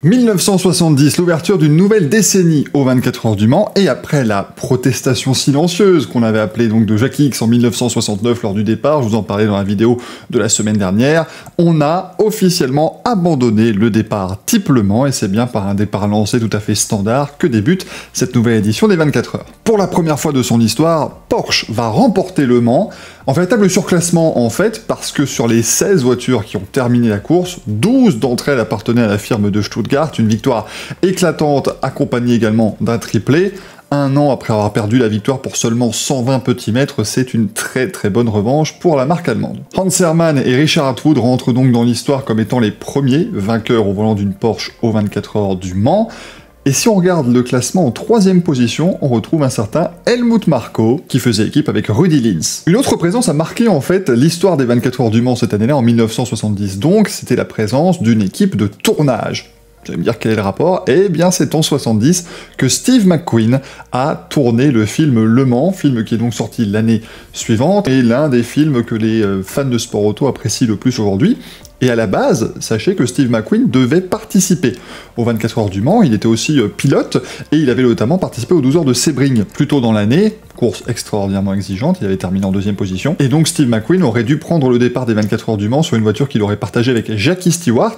1970, l'ouverture d'une nouvelle décennie aux 24 heures du Mans, et après la protestation silencieuse qu'on avait appelée donc de Jackie X en 1969 lors du départ, je vous en parlais dans la vidéo de la semaine dernière, on a officiellement abandonné le départ type Le Mans, et c'est bien par un départ lancé tout à fait standard que débute cette nouvelle édition des 24 heures. Pour la première fois de son histoire, Porsche va remporter Le Mans, en véritable surclassement en fait, parce que sur les 16 voitures qui ont terminé la course, 12 d'entre elles appartenaient à la firme de Stuttgart, une victoire éclatante accompagnée également d'un triplé. Un an après avoir perdu la victoire pour seulement 120 petits mètres, c'est une très très bonne revanche pour la marque allemande. Hans Herrmann et Richard Attwood rentrent donc dans l'histoire comme étant les premiers vainqueurs au volant d'une Porsche aux 24 heures du Mans. Et si on regarde le classement en 3ème position, on retrouve un certain Helmut Marko, qui faisait équipe avec Rudi Linz. Une autre présence a marqué en fait l'histoire des 24 heures du Mans cette année-là, en 1970 donc, c'était la présence d'une équipe de tournage. Vous allez me dire quel est le rapport? Eh bien c'est en 70 que Steve McQueen a tourné le film Le Mans, film qui est donc sorti l'année suivante, et l'un des films que les fans de sport auto apprécient le plus aujourd'hui. Et à la base, sachez que Steve McQueen devait participer aux 24 heures du Mans, il était aussi pilote, et il avait notamment participé aux 12 heures de Sebring plus tôt dans l'année, course extraordinairement exigeante, il avait terminé en 2ème position, et donc Steve McQueen aurait dû prendre le départ des 24 heures du Mans sur une voiture qu'il aurait partagée avec Jackie Stewart.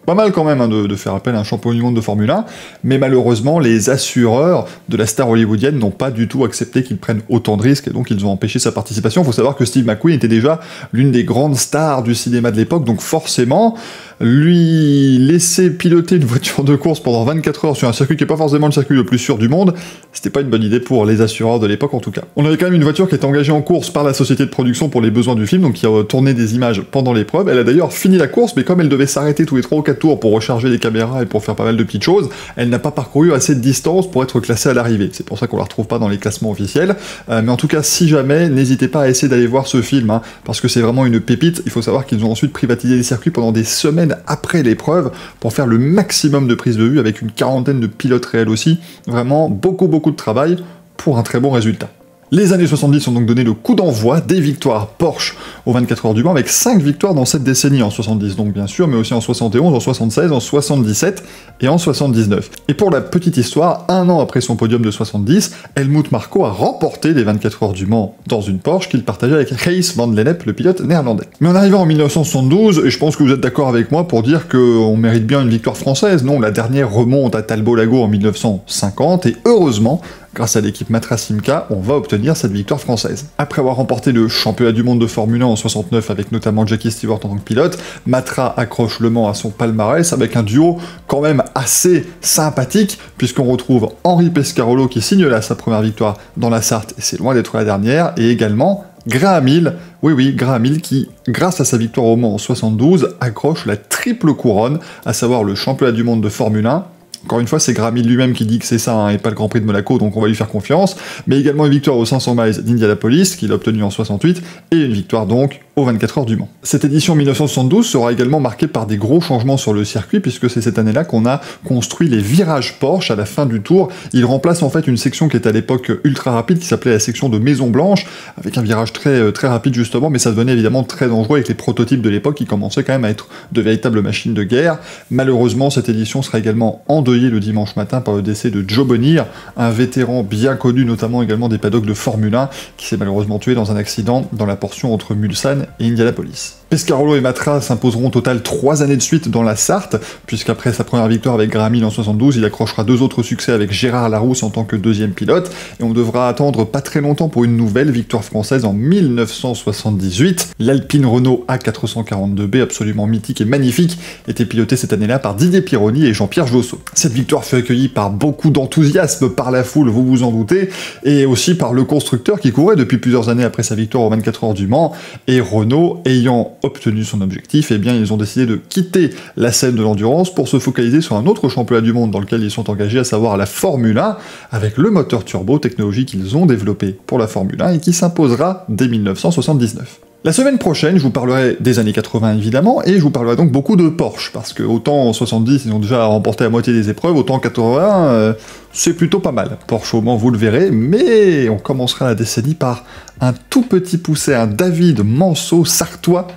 Pas mal quand même hein, de faire appel à un champion du monde de Formule 1, mais malheureusement les assureurs de la star hollywoodienne n'ont pas du tout accepté qu'il prenne autant de risques, et donc ils ont empêché sa participation. Il faut savoir que Steve McQueen était déjà l'une des grandes stars du cinéma de l'époque, donc forcément, lui laisser piloter une voiture de course pendant 24 heures sur un circuit qui n'est pas forcément le circuit le plus sûr du monde, c'était pas une bonne idée pour les assureurs de l'époque en tout cas. On avait quand même une voiture qui était engagée en course par la société de production pour les besoins du film, donc qui a tourné des images pendant l'épreuve. Elle a d'ailleurs fini la course, mais comme elle devait s'arrêter tous les 3 ou 4 tours pour recharger les caméras et pour faire pas mal de petites choses, elle n'a pas parcouru assez de distance pour être classée à l'arrivée. C'est pour ça qu'on la retrouve pas dans les classements officiels. Mais en tout cas, si jamais, n'hésitez pas à essayer d'aller voir ce film, hein, parce que c'est vraiment une pépite. Il faut savoir qu'ils ont ensuite privatisé les circuits pendant des semaines après l'épreuve pour faire le maximum de prises de vue avec une 40aine de pilotes réels aussi. Vraiment beaucoup de travail pour un très bon résultat. Les années 70 ont donc donné le coup d'envoi des victoires Porsche aux 24 heures du Mans, avec 5 victoires dans cette décennie, en 70 donc bien sûr, mais aussi en 71, en 76, en 77 et en 79. Et pour la petite histoire, un an après son podium de 70, Helmut Marko a remporté les 24 heures du Mans dans une Porsche qu'il partageait avec Gijs van Lennep, le pilote néerlandais. Mais en arrivant en 1972, et je pense que vous êtes d'accord avec moi pour dire qu'on mérite bien une victoire française, non, la dernière remonte à Talbot-Lago en 1950, et heureusement, grâce à l'équipe Matra Simca, on va obtenir cette victoire française. Après avoir remporté le championnat du monde de Formule 1 en 69 avec notamment Jackie Stewart en tant que pilote, Matra accroche Le Mans à son palmarès avec un duo quand même assez sympathique, puisqu'on retrouve Henri Pescarolo qui signe là sa première victoire dans la Sarthe, et c'est loin d'être la dernière, et également Graham Hill, oui, Graham Hill qui, grâce à sa victoire au Mans en 72, accroche la triple couronne, à savoir le championnat du monde de Formule 1. Encore une fois, c'est Graham Hill lui-même qui dit que c'est ça, hein, et pas le Grand Prix de Monaco, donc on va lui faire confiance, mais également une victoire aux 500 miles d'Indianapolis, qu'il a obtenue en 68, et une victoire donc aux 24 heures du Mans. Cette édition 1972 sera également marquée par des gros changements sur le circuit, puisque c'est cette année-là qu'on a construit les virages Porsche à la fin du tour. Il remplace en fait une section qui était à l'époque ultra rapide, qui s'appelait la section de Maison Blanche, avec un virage très rapide justement, mais ça devenait évidemment très dangereux avec les prototypes de l'époque qui commençaient quand même à être de véritables machines de guerre. Malheureusement, cette édition sera également endeuillée le dimanche matin par le décès de Joe Bonnier, un vétéran bien connu notamment également des paddocks de Formule 1, qui s'est malheureusement tué dans un accident dans la portion entre Mulsanne et Indianapolis. Pescarolo et Matra s'imposeront au total 3 années de suite dans la Sarthe, puisqu'après sa première victoire avec Graham Hill en 72, il accrochera 2 autres succès avec Gérard Larousse en tant que 2e pilote, et on devra attendre pas très longtemps pour une nouvelle victoire française en 1978. L'Alpine Renault A442B, absolument mythique et magnifique, était pilotée cette année-là par Didier Pironi et Jean-Pierre Josso. Cette victoire fut accueillie par beaucoup d'enthousiasme par la foule, vous vous en doutez, et aussi par le constructeur qui courait depuis plusieurs années après sa victoire aux 24 heures du Mans, et Renault ayant obtenu son objectif, eh bien ils ont décidé de quitter la scène de l'endurance pour se focaliser sur un autre championnat du monde dans lequel ils sont engagés, à savoir la Formule 1, avec le moteur turbo, technologie qu'ils ont développée pour la Formule 1 et qui s'imposera dès 1979. La semaine prochaine, je vous parlerai des années 80 évidemment, et je vous parlerai donc beaucoup de Porsche, parce que autant en 70 ils ont déjà remporté la moitié des épreuves, autant en 80 c'est plutôt pas mal. Porsche au Mans, vous le verrez, mais on commencera la décennie par un tout petit poussé, un David Manceau sartois,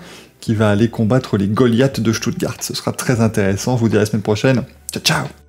qui va aller combattre les Goliaths de Stuttgart. Ce sera très intéressant, je vous dis à la semaine prochaine. Ciao ciao.